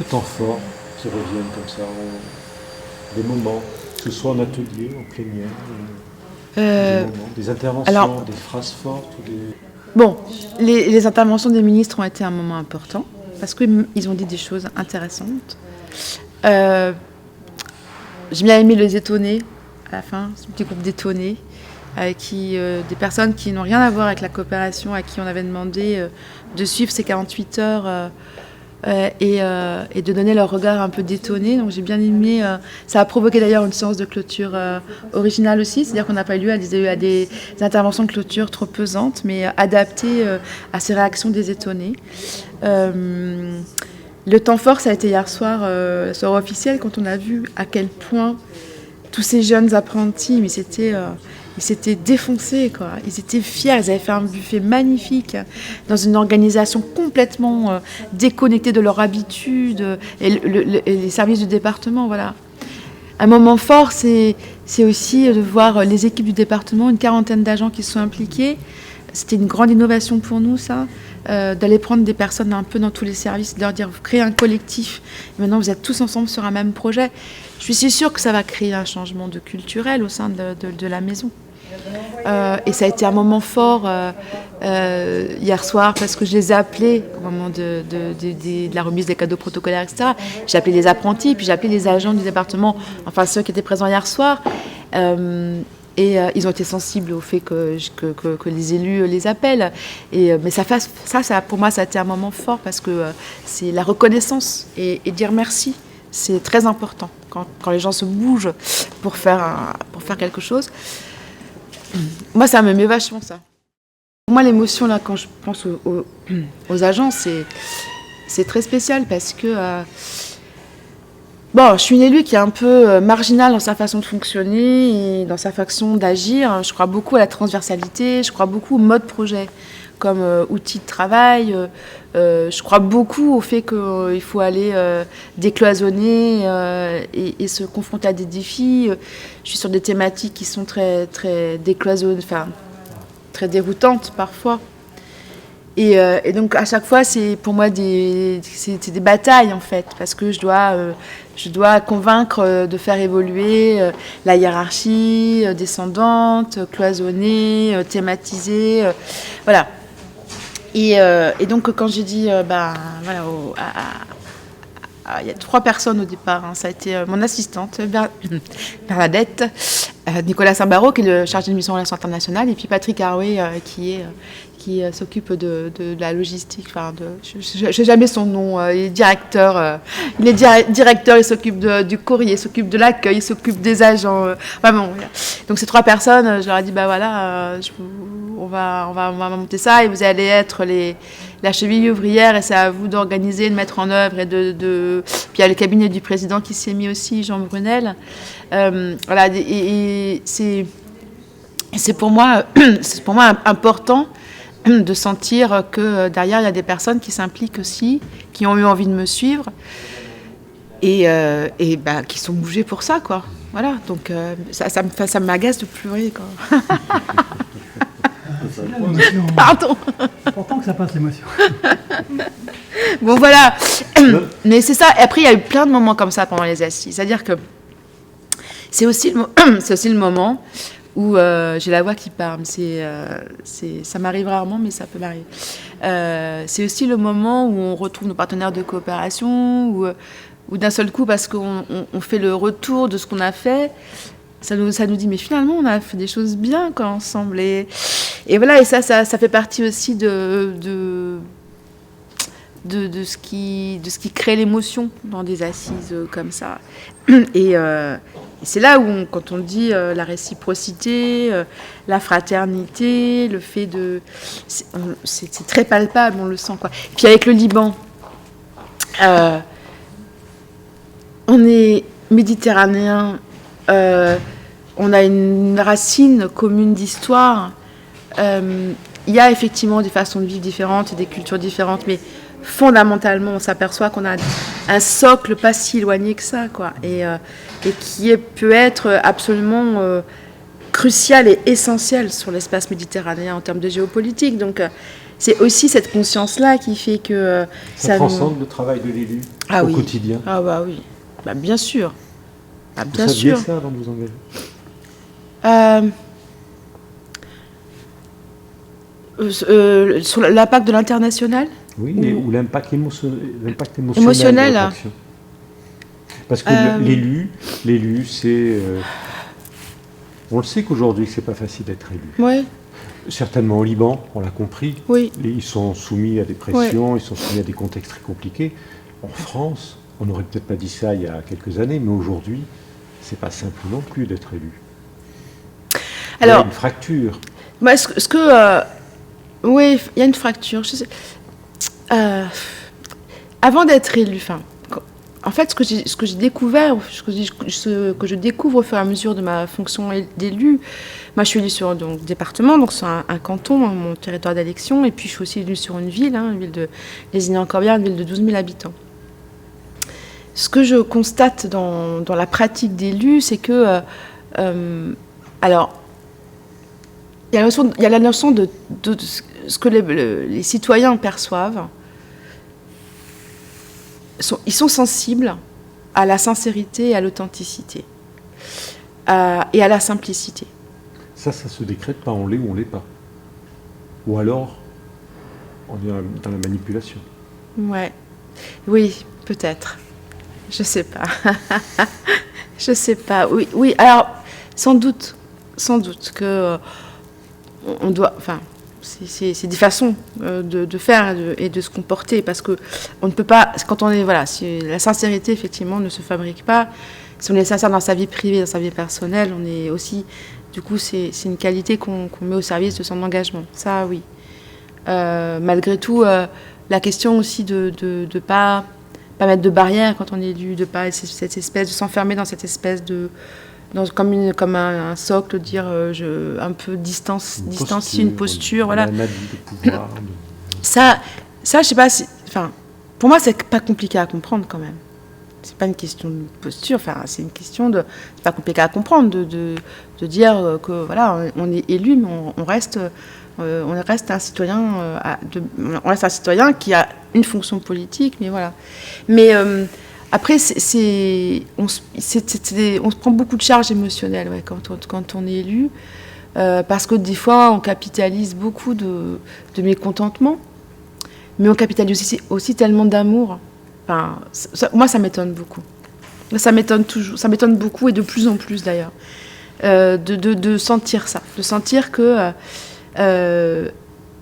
quelques temps forts qui reviennent comme ça, des moments, que ce soit en atelier, en plénière, des moments, des interventions, alors, des phrases fortes ou des... Bon, les interventions des ministres ont été un moment important parce qu'ils ont dit des choses intéressantes. J'ai bien aimé les étonnés à la fin, ce petit groupe d'étonnés, des personnes qui n'ont rien à voir avec la coopération, à qui on avait demandé de suivre ces 48 heures et de donner leur regard un peu détonné. Donc j'ai bien aimé. Ça a provoqué d'ailleurs une séance de clôture originale aussi, c'est-à-dire qu'on n'a pas eu lieu à des interventions de clôture trop pesantes, mais adaptées à ces réactions des étonnés. Le temps fort, ça a été hier soir, la soirée officielle, quand on a vu à quel point tous ces jeunes apprentis, mais ils s'étaient défoncés, quoi. Ils étaient fiers, ils avaient fait un buffet magnifique dans une organisation complètement déconnectée de leur habitude et les services du département, voilà. Un moment fort, c'est aussi de voir les équipes du département, une quarantaine d'agents qui se sont impliqués. C'était une grande innovation pour nous, ça, d'aller prendre des personnes un peu dans tous les services, de leur dire, vous créez un collectif, et maintenant vous êtes tous ensemble sur un même projet. Je suis sûre que ça va créer un changement culturel au sein de la maison. Et ça a été un moment fort hier soir, parce que je les ai appelés au moment de la remise des cadeaux protocolaires, etc. J'ai appelé les apprentis, puis j'ai appelé les agents du département, enfin ceux qui étaient présents hier soir. Et ils ont été sensibles au fait que les élus les appellent. Mais ça, pour moi, ça a été un moment fort parce que c'est la reconnaissance et dire merci. C'est très important quand les gens se bougent pour faire quelque chose. Moi, ça me met vachement, ça. Pour moi, l'émotion, là, quand je pense aux agents, c'est très spécial parce que... Bon, je suis une élue qui est un peu marginale dans sa façon de fonctionner et dans sa façon d'agir. Je crois beaucoup à la transversalité, je crois beaucoup au mode projet comme outil de travail. Je crois beaucoup au fait qu'il faut aller décloisonner et se confronter à des défis. Je suis sur des thématiques qui sont très, très décloisonnées, enfin, très déroutantes parfois. Et donc à chaque fois, c'est pour moi des batailles en fait, parce que je dois convaincre de faire évoluer la hiérarchie descendante, cloisonnée, thématisée, voilà. Et donc quand j'ai dit, voilà, il y a 3 personnes au départ, hein. Ça a été mon assistante, Bernadette, Nicolas Saint-Barreau, qui est le chargé de mission relations internationales, et puis Patrick Harouet, qui s'occupe de la logistique. Enfin, je ne sais jamais son nom. Il est directeur. Il s'occupe du courrier, il s'occupe de l'accueil, il s'occupe des agents. Vraiment. Donc ces 3 personnes, je leur ai dit, bah voilà, on va monter ça et vous allez être la cheville ouvrière et c'est à vous d'organiser, de mettre en œuvre et Puis il y a le cabinet du président qui s'est mis aussi, Jean Brunel. Voilà. Et c'est pour moi important de sentir que derrière, il y a des personnes qui s'impliquent aussi, qui ont eu envie de me suivre et qui sont bougées pour ça, quoi. Voilà, donc ça m'agace de pleurer, quoi. Pardon. C'est important que ça passe, l'émotion. Bon, voilà. Mais c'est ça. Et après, il y a eu plein de moments comme ça pendant les assises. C'est-à-dire que c'est aussi le moment où j'ai la voix qui parle. Ça m'arrive rarement, mais ça peut m'arriver. C'est aussi le moment où on retrouve nos partenaires de coopération, où d'un seul coup, parce qu'on fait le retour de ce qu'on a fait, ça nous dit, mais finalement, on a fait des choses bien quoi, ensemble. Et voilà, et ça fait partie aussi de ce qui crée l'émotion dans des assises comme ça. Et c'est là où, quand on dit la réciprocité, la fraternité, le fait de... C'est très palpable, on le sent, quoi. Puis avec le Liban, on est méditerranéen, on a une racine commune d'histoire. Il y a effectivement des façons de vivre différentes et des cultures différentes, mais fondamentalement, on s'aperçoit qu'on a un socle pas si éloigné que ça, quoi, et qui peut être absolument crucial et essentiel sur l'espace méditerranéen en termes de géopolitique. Donc, c'est aussi cette conscience-là qui fait que... ça transcende le travail de l'élu au quotidien. Ah bah oui, bah, bien sûr. Bah, bien vous saviez sûr. ça avant de vous engager sur l'impact de l'international? Oui, ou l'impact émotionnel émotionnel de votre action. Parce que l'élu, c'est... on le sait qu'aujourd'hui, c'est pas facile d'être élu. Oui. Certainement au Liban, on l'a compris. Oui. Ils sont soumis à des pressions, ils sont soumis à des contextes très compliqués. En France, on n'aurait peut-être pas dit ça il y a quelques années, mais aujourd'hui, c'est pas simple non plus d'être élu. Alors, il y a une fracture. Bah, oui, il y a une fracture. Je sais, avant d'être élu, en fait, ce que j'ai découvert, ce que je découvre au fur et à mesure de ma fonction d'élu, moi je suis élue sur donc, département, donc sur un canton, mon territoire d'élection, et puis je suis aussi élue sur une ville de Lézignan-Corbière, une ville de 12 000 habitants. Ce que je constate dans la pratique d'élu, c'est que, alors, il y a la notion de ce que les citoyens perçoivent. Ils sont sensibles à la sincérité et à l'authenticité, et à la simplicité. Ça se décrète pas, on l'est ou on l'est pas. Ou alors, on est dans la manipulation. Ouais. Oui, peut-être. Je sais pas. Je sais pas. Oui. Alors, sans doute que on doit. Enfin, c'est des façons de faire et de se comporter, parce que on ne peut pas. Quand on est si la sincérité effectivement ne se fabrique pas. Si on est sincère dans sa vie privée, dans sa vie personnelle, on est aussi. Du coup, c'est une qualité qu'on met au service de son engagement. Ça, oui. Malgré tout, la question aussi de pas mettre de barrière quand on est élu, de pas cette espèce de s'enfermer dans cette espèce de comme un socle, dire un peu distancier une posture, voilà. Un habit de pouvoir. Ça, je sais pas. Pour moi, c'est pas compliqué à comprendre quand même. C'est pas une question de posture. C'est une question de. C'est pas compliqué à comprendre de dire que voilà, on est élu, mais on reste un citoyen. On reste un citoyen qui a une fonction politique, mais voilà. Mais après, on se prend beaucoup de charges émotionnelles quand on est élu, parce que des fois, on capitalise beaucoup de mécontentement, mais on capitalise aussi tellement d'amour. Moi, ça m'étonne beaucoup. Ça m'étonne toujours, ça m'étonne beaucoup, et de plus en plus d'ailleurs, de sentir ça, de sentir que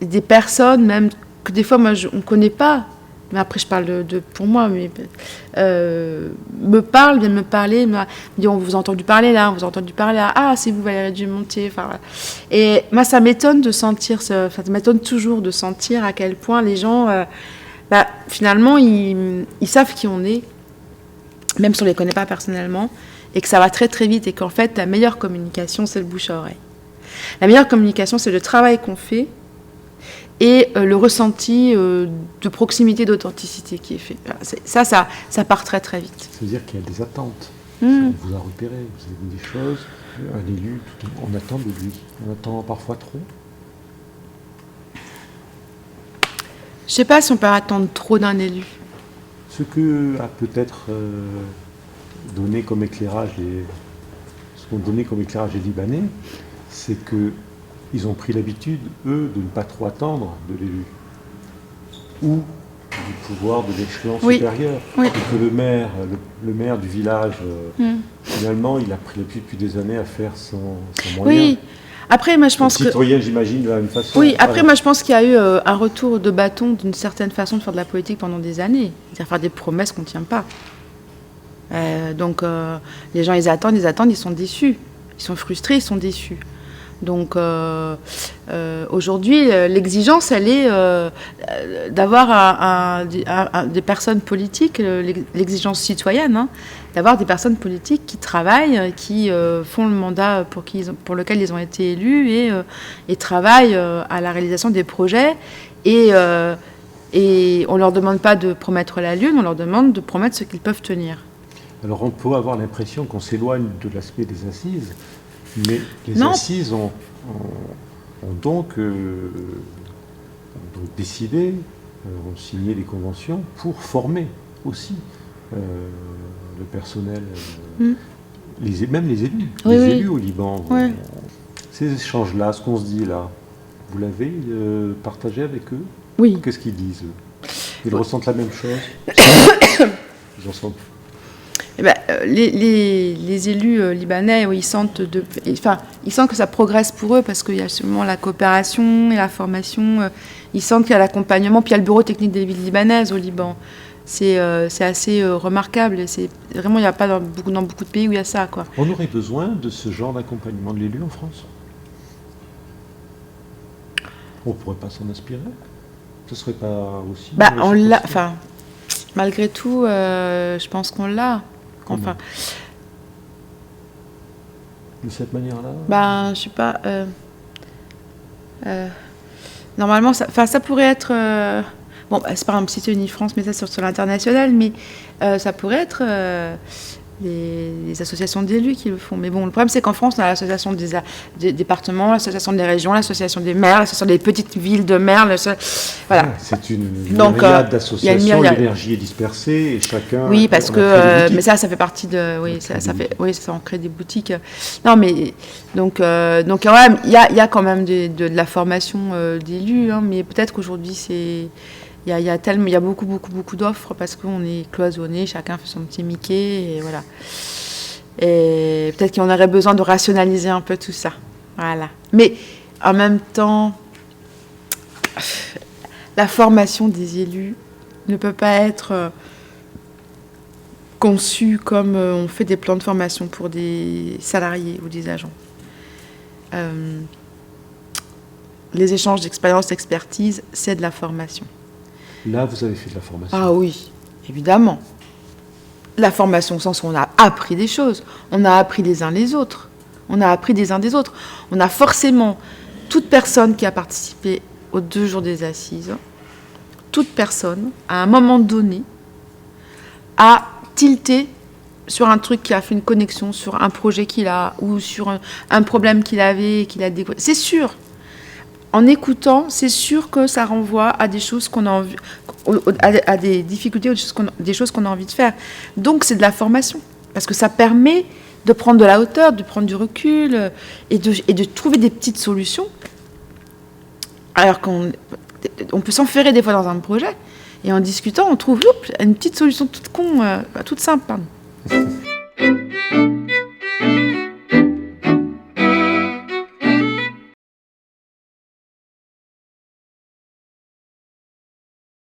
des personnes, même que des fois, on ne connaît pas, mais après je parle pour moi, mais viennent me parler, me disent on vous a entendu parler là, ah c'est vous Valérie Dumontier, voilà. Et moi ça m'étonne de sentir, ça m'étonne toujours de sentir à quel point les gens, finalement ils savent qui on est, même si on les connaît pas personnellement, et que ça va très très vite, et qu'en fait la meilleure communication c'est le bouche à oreille. La meilleure communication c'est le travail qu'on fait, et le ressenti de proximité, d'authenticité qui est fait. Ça part très très vite. Ça veut dire qu'il y a des attentes. On vous a repéré, vous avez vu des choses, un élu, on attend de lui. On attend parfois trop. Je ne sais pas si on peut attendre trop d'un élu. Ce que a peut-être donné comme éclairage les Libanais, c'est que ils ont pris l'habitude, eux, de ne pas trop attendre de l'élu, ou du pouvoir de l'échelon supérieur. Oui. Et que le maire du village, finalement, il a pris l'habitude depuis des années à faire son moyen. Oui. Après, moi, je pense que... Citoyen, j'imagine, de la même façon. Oui, après, moi, je pense qu'il y a eu un retour de bâton d'une certaine façon de faire de la politique pendant des années. C'est-à-dire faire des promesses qu'on ne tient pas. Donc, les gens, ils attendent, ils sont déçus. Ils sont frustrés, ils sont déçus. Donc aujourd'hui, l'exigence, elle est d'avoir des personnes politiques, l'exigence citoyenne, d'avoir des personnes politiques qui travaillent, qui font le mandat pour lequel ils ont été élus, et travaillent à la réalisation des projets. Et on ne leur demande pas de promettre la lune, on leur demande de promettre ce qu'ils peuvent tenir. Alors on peut avoir l'impression qu'on s'éloigne de l'aspect des assises, Mais les assises ont donc décidé, ont signé des conventions pour former aussi le personnel, même les élus, élus au Liban. Ces échanges-là, ce qu'on se dit là, vous l'avez partagé avec eux? Oui. Qu'est-ce qu'ils disent, eux? Ils ressentent la même chose? Ils en sentent. Les élus libanais, ils sentent que ça progresse pour eux parce qu'il y a sûrement la coopération et la formation. Ils sentent qu'il y a l'accompagnement, puis il y a le bureau technique des villes libanaises au Liban. C'est assez remarquable. Vraiment, il n'y a pas dans beaucoup de pays où il y a ça, quoi. On aurait besoin de ce genre d'accompagnement de l'élu en France? On ne pourrait pas s'en inspirer? Ce ne serait pas aussi... on l'a, malgré tout, je pense qu'on l'a. Enfin, de cette manière-là? Je sais pas. Normalement, ça pourrait être... c'est par exemple, c'était Unifrance, mais ça sur l'international, mais ça pourrait être les associations d'élus qui le font. Mais bon, le problème, c'est qu'en France, on a l'association des départements, l'association des régions, l'association des maires, l'association des petites villes de maires. Voilà. C'est une myriade d'associations, l'énergie est dispersée et chacun... Oui, parce que... mais ça fait partie de... Oui, ça fait... Oui, ça, on crée des boutiques. Non, mais... Donc quand même, il y a quand même de la formation d'élus, hein, mais peut-être qu'aujourd'hui, c'est... Il y a beaucoup d'offres parce qu'on est cloisonné, chacun fait son petit Mickey, et voilà. Et peut-être qu'on aurait besoin de rationaliser un peu tout ça. Voilà. Mais en même temps, la formation des élus ne peut pas être conçue comme on fait des plans de formation pour des salariés ou des agents. Les échanges d'expérience, d'expertise, c'est de la formation. Là, vous avez fait de la formation. Ah oui, évidemment. La formation au sens où on a appris des choses. On a appris les uns les autres. On a appris des uns des autres. On a forcément, toute personne qui a participé aux 2 jours des assises, toute personne, à un moment donné, a tilté sur un truc qui a fait une connexion, sur un projet qu'il a, ou sur un problème qu'il avait et qu'il a découvert. C'est sûr. En écoutant, c'est sûr que ça renvoie à des choses qu'on a envie, à des difficultés, des choses qu'on a envie de faire. Donc c'est de la formation, parce que ça permet de prendre de la hauteur, de prendre du recul et de trouver des petites solutions. Alors qu'on peut s'enferrer des fois dans un projet et en discutant, on trouve une petite solution toute simple. Pardon.